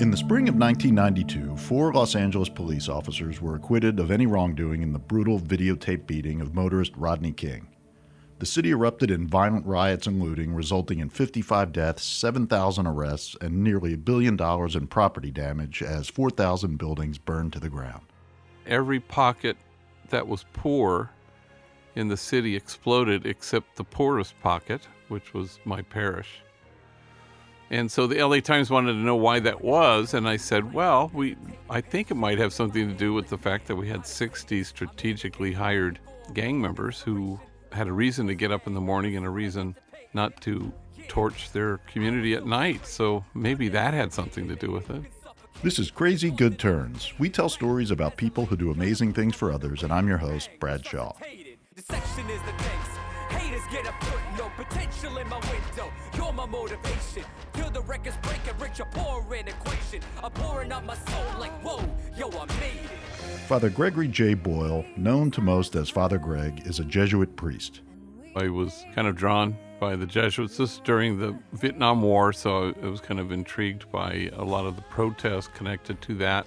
In the spring of 1992, 4 Los Angeles police officers were acquitted of any wrongdoing in the brutal videotape beating of motorist Rodney King. The city erupted in violent riots and looting, resulting in 55 deaths, 7,000 arrests, and nearly $1 billion in property damage as 4,000 buildings burned to the ground. Every pocket that was poor in the city exploded except the poorest pocket, which was my parish. And so the LA Times wanted to know why that was, and I said, well, I think it might have something to do with the fact that we had 60 strategically hired gang members who had a reason to get up in the morning and a reason not to torch their community at night. So maybe that had something to do with it. This is Crazy Good Turns. We tell stories about people who do amazing things for others, and I'm your host, Brad Shaw. Deception is the case. Haters get a foot, no potential in my window. You're my motivation. You're the records breaking, rich or poor in equation. I'm pouring out my soul like, whoa, yo, I made it. Father Gregory J. Boyle, known to most as Father Greg, is a Jesuit priest. I was kind of drawn by the Jesuits. This was during the Vietnam War, so I was kind of intrigued by a lot of the protests connected to that.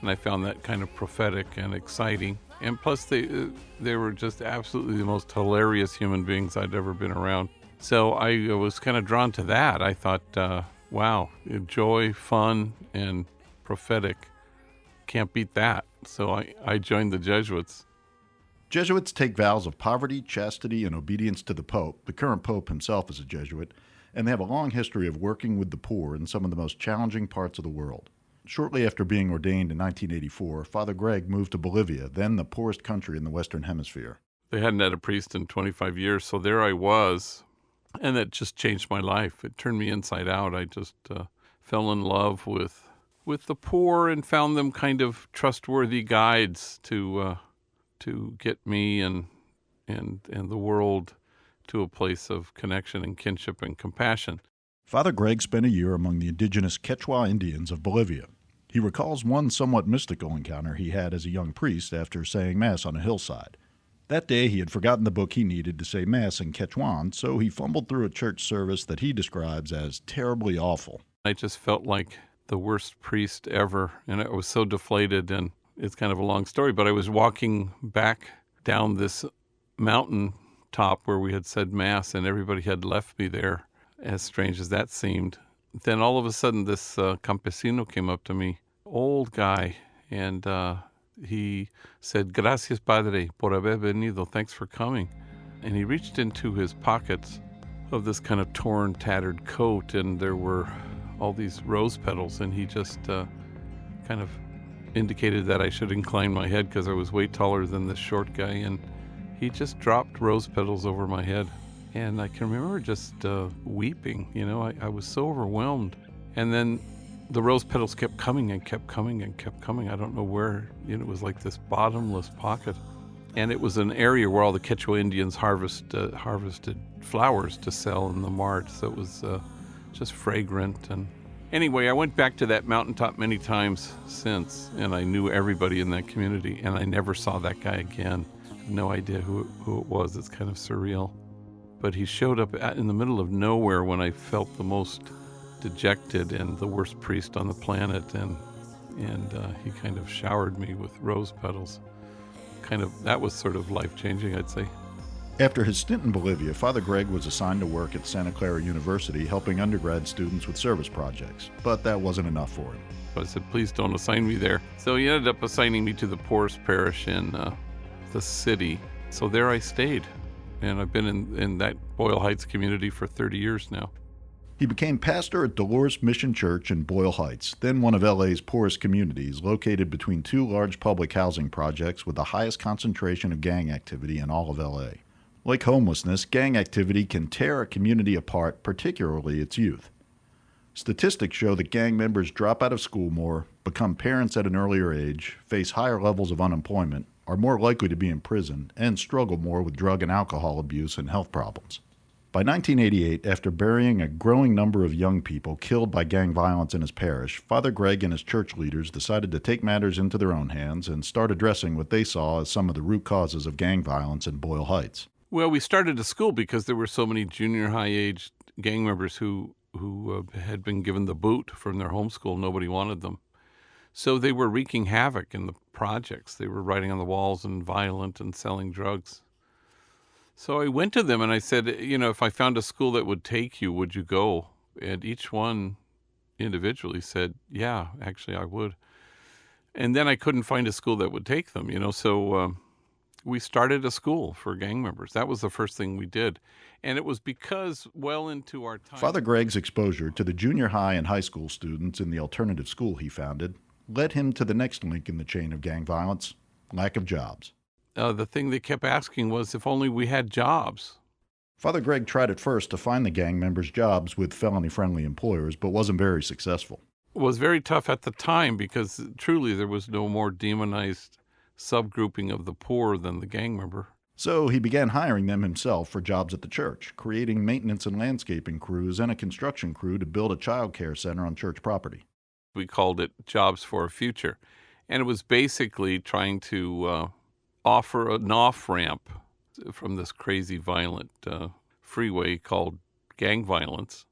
And I found that kind of prophetic and exciting. And plus, they were just absolutely the most hilarious human beings I'd ever been around. So I was kind of drawn to that. I thought, wow, joy, fun, and prophetic. Can't beat that. So I joined the Jesuits. Jesuits take vows of poverty, chastity, and obedience to the Pope. The current Pope himself is a Jesuit, and they have a long history of working with the poor in some of the most challenging parts of the world. Shortly after being ordained in 1984, Father Greg moved to Bolivia, then the poorest country in the Western Hemisphere. They hadn't had a priest in 25 years, so there I was, and that just changed my life. It turned me inside out. I just fell in love with the poor and found them kind of trustworthy guides to get me and the world to a place of connection and kinship and compassion. Father Greg spent a year among the indigenous Quechua Indians of Bolivia. He recalls one somewhat mystical encounter he had as a young priest after saying Mass on a hillside. That day he had forgotten the book he needed to say Mass in Quechuan, so he fumbled through a church service that he describes as terribly awful. I just felt like the worst priest ever, and I was so deflated, and it's kind of a long story, but I was walking back down this mountain top where we had said Mass, and everybody had left me there, as strange as that seemed. Then all of a sudden this campesino came up to me, old guy, and he said, "Gracias, Padre, por haber venido. Thanks for coming." And he reached into his pockets of this kind of torn, tattered coat, and there were all these rose petals, and he just kind of indicated that I should incline my head because I was way taller than this short guy, and he just dropped rose petals over my head. And I can remember just weeping, I was so overwhelmed. And then the rose petals kept coming and kept coming and kept coming. I don't know where, it was like this bottomless pocket. And it was an area where all the Quechua Indians harvested flowers to sell in the mart. So it was just fragrant. And anyway, I went back to that mountaintop many times since, and I knew everybody in that community, and I never saw that guy again. I have no idea who it was. It's kind of surreal. But he showed up in the middle of nowhere when I felt the most dejected and the worst priest on the planet, and he kind of showered me with rose petals. That was sort of life-changing, I'd say. After his stint in Bolivia, Father Greg was assigned to work at Santa Clara University helping undergrad students with service projects, but that wasn't enough for him. I said, please don't assign me there. So he ended up assigning me to the poorest parish in the city. So there I stayed. And I've been in that Boyle Heights community for 30 years now. He became pastor at Dolores Mission Church in Boyle Heights, then one of LA's poorest communities, located between 2 large public housing projects with the highest concentration of gang activity in all of LA. Like homelessness, gang activity can tear a community apart, particularly its youth. Statistics show that gang members drop out of school more, become parents at an earlier age, face higher levels of unemployment, are more likely to be in prison, and struggle more with drug and alcohol abuse and health problems. By 1988, after burying a growing number of young people killed by gang violence in his parish, Father Greg and his church leaders decided to take matters into their own hands and start addressing what they saw as some of the root causes of gang violence in Boyle Heights. Well, we started a school because there were so many junior high age gang members who who had been given the boot from their homeschool. Nobody wanted them. So they were wreaking havoc in the projects. They were writing on the walls and violent and selling drugs. So I went to them and I said, if I found a school that would take you, would you go? And each one individually said, yeah, actually I would. And then I couldn't find a school that would take them, so we started a school for gang members. That was the first thing we did. And it was because well into our time... Father Greg's exposure to the junior high and high school students in the alternative school he founded led him to the next link in the chain of gang violence, lack of jobs. The thing they kept asking was if only we had jobs. Father Greg tried at first to find the gang members jobs with felony-friendly employers, but wasn't very successful. It was very tough at the time because truly there was no more demonized subgrouping of the poor than the gang member. So he began hiring them himself for jobs at the church, creating maintenance and landscaping crews and a construction crew to build a child care center on church property. We called it Jobs for a Future. And it was basically trying to offer an off-ramp from this crazy violent freeway called gang violence.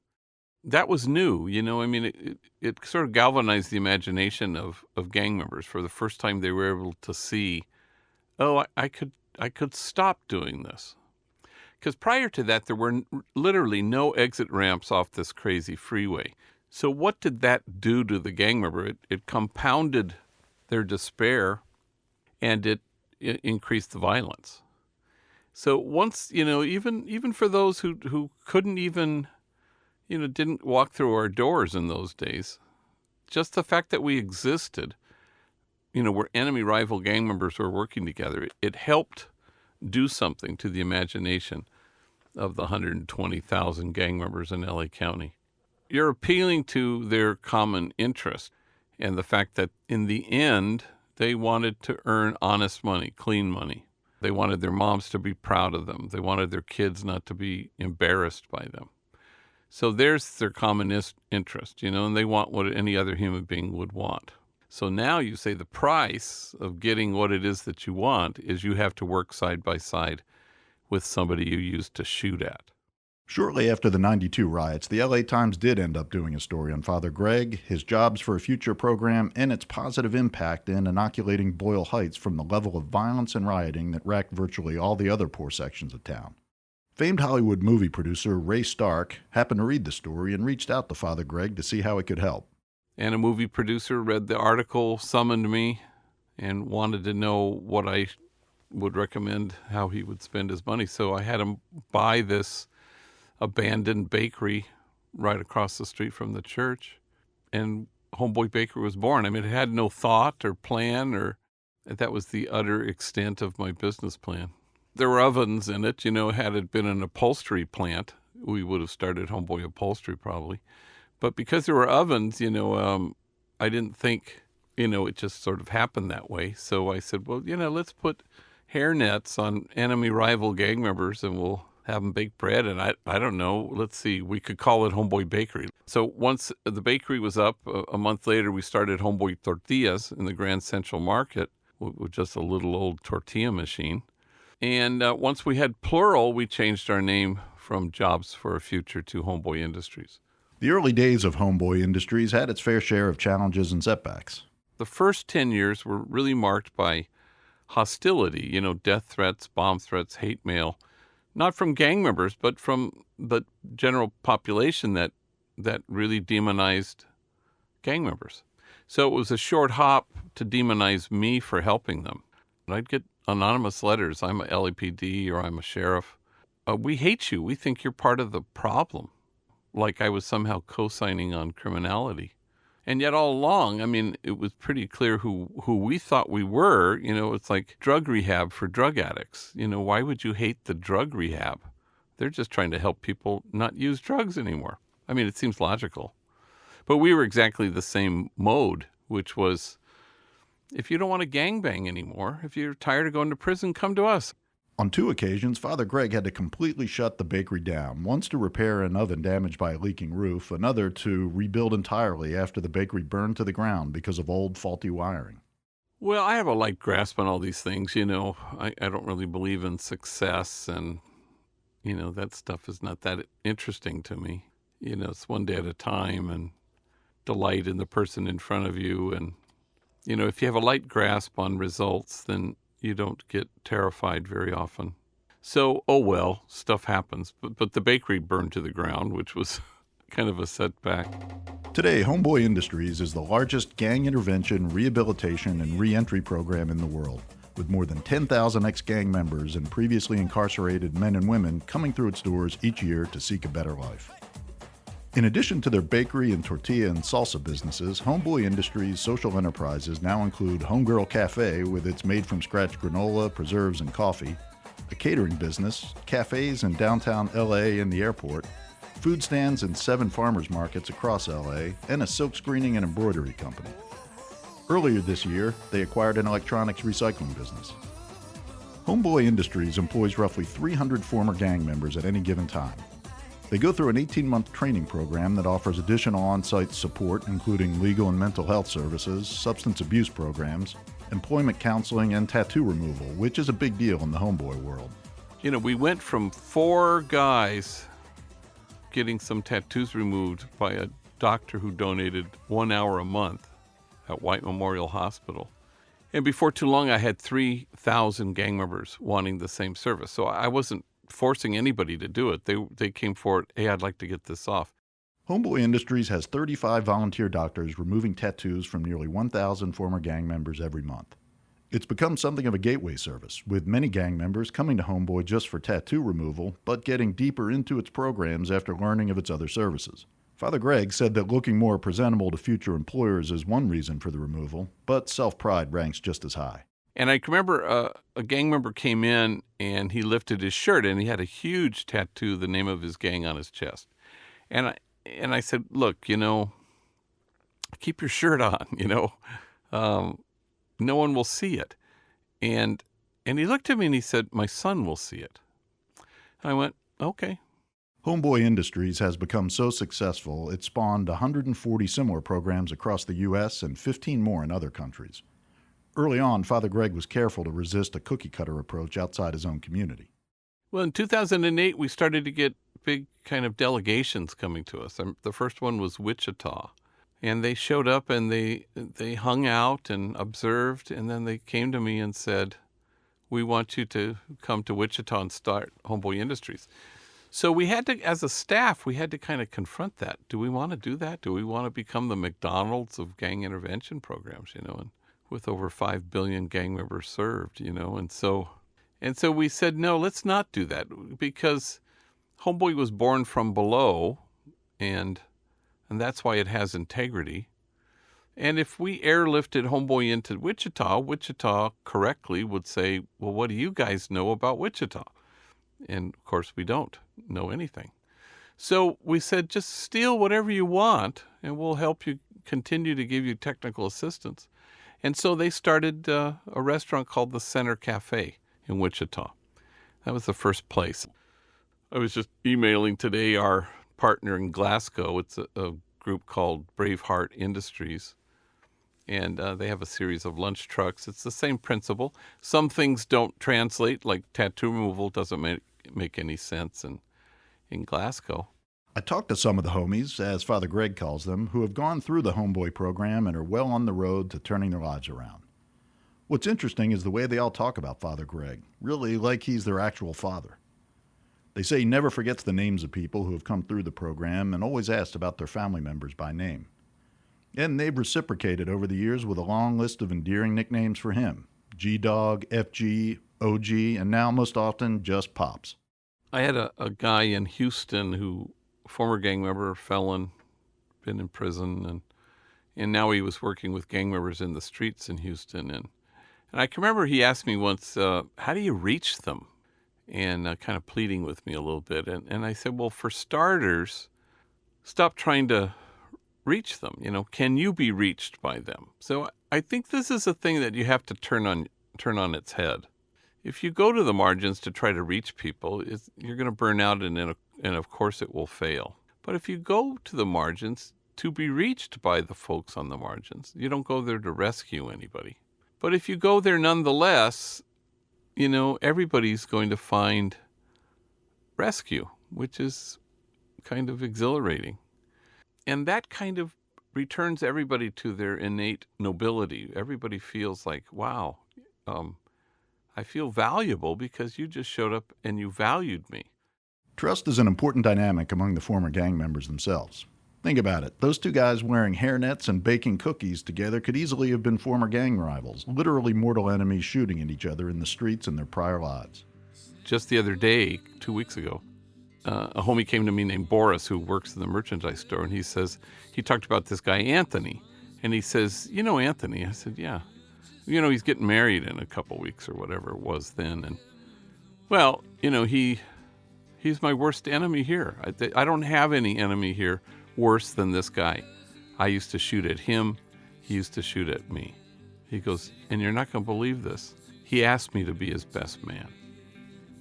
That was new, it sort of galvanized the imagination of gang members. For the first time they were able to see, I could stop doing this. Because prior to that, there were literally no exit ramps off this crazy freeway. So what did that do to the gang member? It compounded their despair, and it increased the violence. So once, even for those who couldn't even, didn't walk through our doors in those days, just the fact that we existed, where enemy rival gang members were working together, it helped do something to the imagination of the 120,000 gang members in LA County. You're appealing to their common interest and the fact that in the end, they wanted to earn honest money, clean money. They wanted their moms to be proud of them. They wanted their kids not to be embarrassed by them. So there's their common interest, and they want what any other human being would want. So now you say the price of getting what it is that you want is you have to work side by side with somebody you used to shoot at. Shortly after the 92 riots, the LA Times did end up doing a story on Father Greg, his Jobs for a Future program, and its positive impact in inoculating Boyle Heights from the level of violence and rioting that racked virtually all the other poor sections of town. Famed Hollywood movie producer Ray Stark happened to read the story and reached out to Father Greg to see how it could help. And a movie producer read the article, summoned me, and wanted to know what I would recommend, how he would spend his money. So I had him buy this abandoned bakery right across the street from the church, and Homeboy Bakery was born. I mean, it had no thought or plan, that was the utter extent of my business plan. There were ovens in it, had it been an upholstery plant, we would have started Homeboy Upholstery probably. But because there were ovens, I didn't think, it just sort of happened that way. So I said, well, let's put hairnets on enemy rival gang members and we'll have them bake bread. And I don't know, let's see, we could call it Homeboy Bakery. So once the bakery was up, a month later, we started Homeboy Tortillas in the Grand Central Market with just a little old tortilla machine. And once we had plural, we changed our name from Jobs for a Future to Homeboy Industries. The early days of Homeboy Industries had its fair share of challenges and setbacks. The first 10 years were really marked by hostility, death threats, bomb threats, hate mail, not from gang members, but from the general population that really demonized gang members. So it was a short hop to demonize me for helping them. And I'd get anonymous letters, I'm a LAPD or I'm a sheriff. We hate you. We think you're part of the problem. Like I was somehow co-signing on criminality. And yet all along, it was pretty clear who we thought we were. It's like drug rehab for drug addicts. Why would you hate the drug rehab? They're just trying to help people not use drugs anymore. It seems logical. But we were exactly the same mode, which was, if you don't want to gangbang anymore, if you're tired of going to prison, come to us. On 2 occasions, Father Greg had to completely shut the bakery down, once to repair an oven damaged by a leaking roof, another to rebuild entirely after the bakery burned to the ground because of old, faulty wiring. Well, I have a light grasp on all these things, I don't really believe in success, and, that stuff is not that interesting to me. It's one day at a time, and delight in the person in front of you. And, if you have a light grasp on results, then you don't get terrified very often. So, oh well, stuff happens. But the bakery burned to the ground, which was kind of a setback. Today, Homeboy Industries is the largest gang intervention, rehabilitation, and re-entry program in the world, with more than 10,000 ex-gang members and previously incarcerated men and women coming through its doors each year to seek a better life. In addition to their bakery and tortilla and salsa businesses, Homeboy Industries' social enterprises now include Homegirl Cafe with its made-from-scratch granola, preserves, and coffee, a catering business, cafes in downtown LA and the airport, food stands in 7 farmers markets across LA, and a silk screening and embroidery company. Earlier this year, they acquired an electronics recycling business. Homeboy Industries employs roughly 300 former gang members at any given time. They go through an 18-month training program that offers additional on-site support, including legal and mental health services, substance abuse programs, employment counseling, and tattoo removal, which is a big deal in the homeboy world. We went from 4 guys getting some tattoos removed by a doctor who donated 1 hour a month at White Memorial Hospital. And before too long, I had 3,000 gang members wanting the same service. So I wasn't forcing anybody to do it. They came forward, hey, I'd like to get this off. Homeboy Industries has 35 volunteer doctors removing tattoos from nearly 1,000 former gang members every month. It's become something of a gateway service, with many gang members coming to Homeboy just for tattoo removal, but getting deeper into its programs after learning of its other services. Father Greg said that looking more presentable to future employers is one reason for the removal, but self-pride ranks just as high. And I can remember a gang member came in and he lifted his shirt and he had a huge tattoo, the name of his gang, on his chest. And I said, look, keep your shirt on, no one will see it. And he looked at me and he said, my son will see it. And I went, okay. Homeboy Industries has become so successful, it spawned 140 similar programs across the U.S. and 15 more in other countries. Early on, Father Greg was careful to resist a cookie-cutter approach outside his own community. Well, in 2008, we started to get big kind of delegations coming to us. The first one was Wichita. And they showed up and they hung out and observed, and then they came to me and said, we want you to come to Wichita and start Homeboy Industries. So we had to, as a staff, we had to kind of confront that. Do we want to do that? Do we want to become the McDonald's of gang intervention programs, and with over 5 billion gang members served, and so we said, no, let's not do that, because Homeboy was born from below, and that's why it has integrity. And if we airlifted Homeboy into Wichita correctly would say, well, what do you guys know about Wichita? And of course we don't know anything. So we said, just steal whatever you want and we'll help you continue to give you technical assistance. And so they started a restaurant called the Center Cafe in Wichita. That was the first place. I was just emailing today our partner in Glasgow. It's a group called Braveheart Industries. And they have a series of lunch trucks. It's the same principle. Some things don't translate, like tattoo removal doesn't make any sense in Glasgow. I talked to some of the homies, as Father Greg calls them, who have gone through the Homeboy program and are well on the road to turning their lives around. What's interesting is the way they all talk about Father Greg, really like he's their actual father. They say he never forgets the names of people who have come through the program and always asks about their family members by name. And they've reciprocated over the years with a long list of endearing nicknames for him: G-Dog, FG, OG, and now most often just Pops. I had a guy in Houston who, former gang member, felon, been in prison, and now he was working with gang members in the streets in Houston. And I can remember he asked me once, how do you reach them? And kind of pleading with me a little bit. And I said, well, for starters, stop trying to reach them. Can you be reached by them? So I think this is a thing that you have to turn on its head. If you go to the margins to try to reach people, you're going to burn out, and of course it will fail. But if you go to the margins to be reached by the folks on the margins, you don't go there to rescue anybody. But if you go there nonetheless, everybody's going to find rescue, which is kind of exhilarating. And that kind of returns everybody to their innate nobility. Everybody feels like, wow, I feel valuable because you just showed up and you valued me. Trust is an important dynamic among the former gang members themselves. Think about it. Those two guys wearing hairnets and baking cookies together could easily have been former gang rivals, literally mortal enemies shooting at each other in the streets in their prior lives. Just the other day, 2 weeks ago, a homie came to me named Boris, who works in the merchandise store, and he talked about this guy, Anthony. And he says, you know Anthony? I said, yeah. You know, he's getting married in a couple weeks or whatever it was then. And, well, you know, he's my worst enemy here. I don't have any enemy here worse than this guy. I used to shoot at him. He used to shoot at me. He goes, and you're not going to believe this. He asked me to be his best man.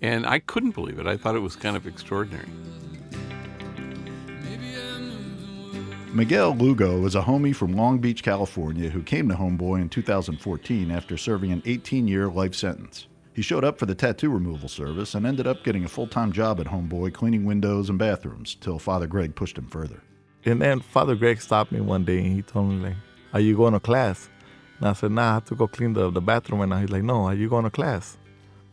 And I couldn't believe it. I thought it was kind of extraordinary. Miguel Lugo is a homie from Long Beach, California, who came to Homeboy in 2014 after serving an 18-year life sentence. He showed up for the tattoo removal service and ended up getting a full-time job at Homeboy cleaning windows and bathrooms till Father Greg pushed him further. And then Father Greg stopped me one day and he told me, like, are you going to class? And I said, nah, I have to go clean the bathroom right now. He's like, no, are you going to class?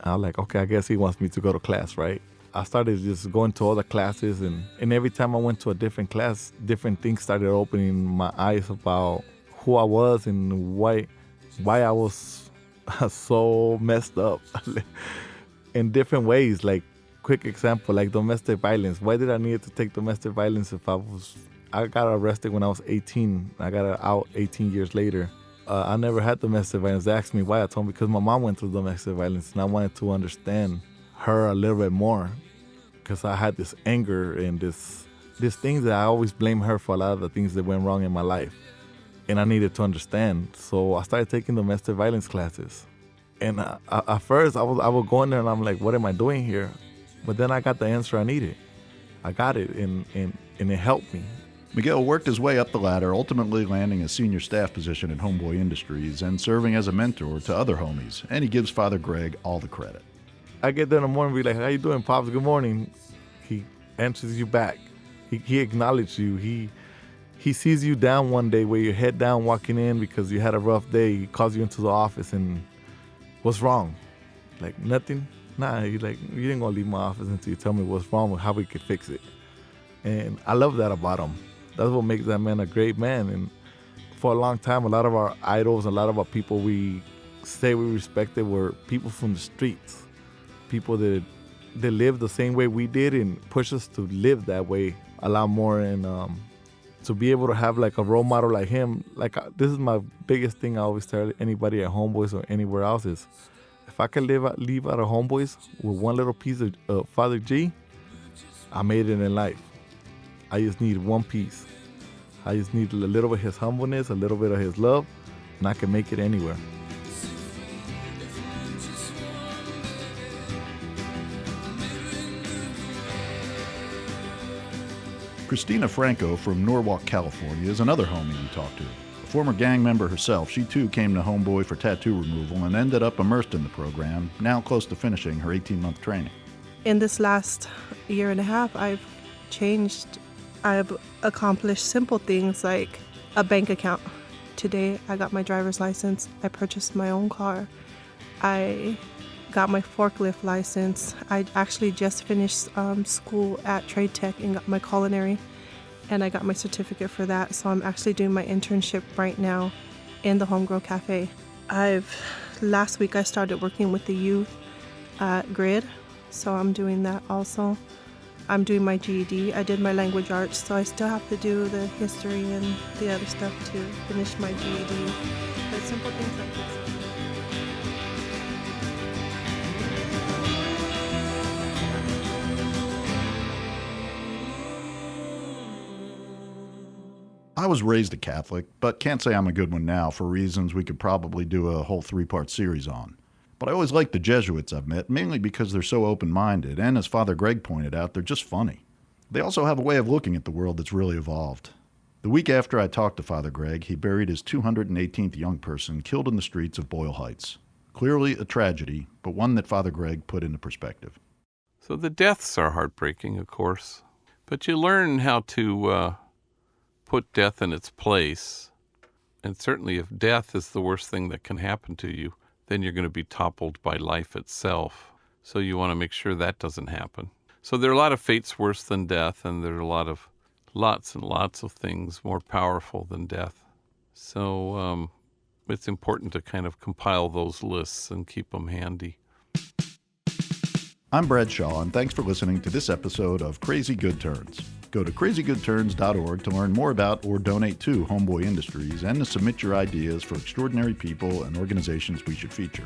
And I'm like, okay, I guess he wants me to go to class, right? I started just going to all the classes, and every time I went to a different class, different things started opening my eyes about who I was and why I was so messed up in different ways. Like, quick example, like domestic violence. Why did I need to take domestic violence if I got arrested when I was 18. I got out 18 years later. I never had domestic violence. They asked me why. I told them because my mom went through domestic violence, and I wanted to understand her a little bit more because I had this anger and this things that I always blame her for a lot of the things that went wrong in my life. And I needed to understand. So I started taking domestic violence classes. And at first, I would go in there and I'm like, what am I doing here? But then I got the answer I needed. I got it, and it helped me. Miguel worked his way up the ladder, ultimately landing a senior staff position at Homeboy Industries and serving as a mentor to other homies, and he gives Father Greg all the credit. I get there in the morning and be like, how you doing, Pops? Good morning. He answers you back. He acknowledges you. He sees you down one day with your head down walking in because you had a rough day. He calls you into the office and what's wrong? Like, nothing? Nah, you didn't gonna leave my office until you tell me what's wrong with how we could fix it. And I love that about him. That's what makes that man a great man. And for a long time, a lot of our idols, a lot of our people we say we respected were people from the streets. People that lived the same way we did and push us to live that way a lot more. And to be able to have like a role model like him, this is my biggest thing I always tell anybody at Homeboys or anywhere else is, if I can leave out of Homeboys with one little piece of Father G, I made it in life. I just need one piece. I just need a little bit of his humbleness, a little bit of his love, and I can make it anywhere. Christina Franco from Norwalk, California is another homie we talked to. A former gang member herself, she too came to Homeboy for tattoo removal and ended up immersed in the program, now close to finishing her 18-month training. In this last year and a half, I've changed. I've accomplished simple things like a bank account. Today, I got my driver's license. I purchased my own car. I got my forklift license. I actually just finished school at Trade Tech and got my culinary, and I got my certificate for that. So I'm actually doing my internship right now in the Homegrown Cafe. Last week I started working with the youth at Grid, so I'm doing that also. I'm doing my GED. I did my language arts, so I still have to do the history and the other stuff to finish my GED. But simple things like this. I was raised a Catholic, but can't say I'm a good one now for reasons we could probably do a whole 3-part series on. But I always liked the Jesuits I've met, mainly because they're so open-minded, and as Father Greg pointed out, they're just funny. They also have a way of looking at the world that's really evolved. The week after I talked to Father Greg, he buried his 218th young person killed in the streets of Boyle Heights. Clearly a tragedy, but one that Father Greg put into perspective. So the deaths are heartbreaking, of course. But you learn how to put death in its place. And certainly if death is the worst thing that can happen to you, then you're going to be toppled by life itself. So you want to make sure that doesn't happen. So there are a lot of fates worse than death, and there are lots and lots of things more powerful than death. So it's important to kind of compile those lists and keep them handy. I'm Brad Shaw, and thanks for listening to this episode of Crazy Good Turns. Go to crazygoodturns.org to learn more about or donate to Homeboy Industries and to submit your ideas for extraordinary people and organizations we should feature.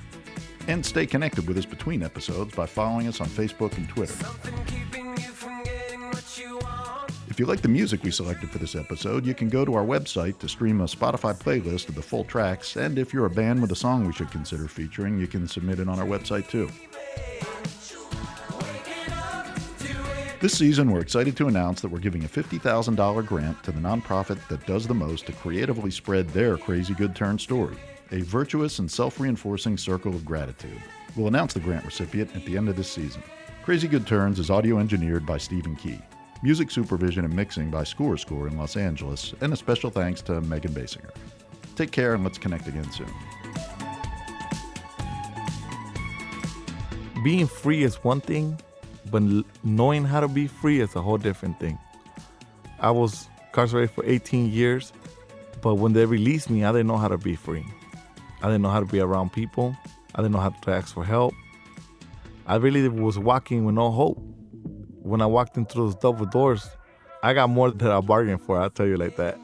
And stay connected with us between episodes by following us on Facebook and Twitter. If you like the music we selected for this episode, you can go to our website to stream a Spotify playlist of the full tracks, and if you're a band with a song we should consider featuring, you can submit it on our website too. This season, we're excited to announce that we're giving a $50,000 grant to the nonprofit that does the most to creatively spread their Crazy Good Turn story, a virtuous and self-reinforcing circle of gratitude. We'll announce the grant recipient at the end of this season. Crazy Good Turns is audio engineered by Stephen Key. Music supervision and mixing by Score in Los Angeles, and a special thanks to Megan Basinger. Take care, and let's connect again soon. Being free is one thing, but knowing how to be free is a whole different thing. I was incarcerated for 18 years, but when they released me, I didn't know how to be free. I didn't know how to be around people. I didn't know how to ask for help. I really was walking with no hope. When I walked into those double doors, I got more than I bargained for, I'll tell you like that.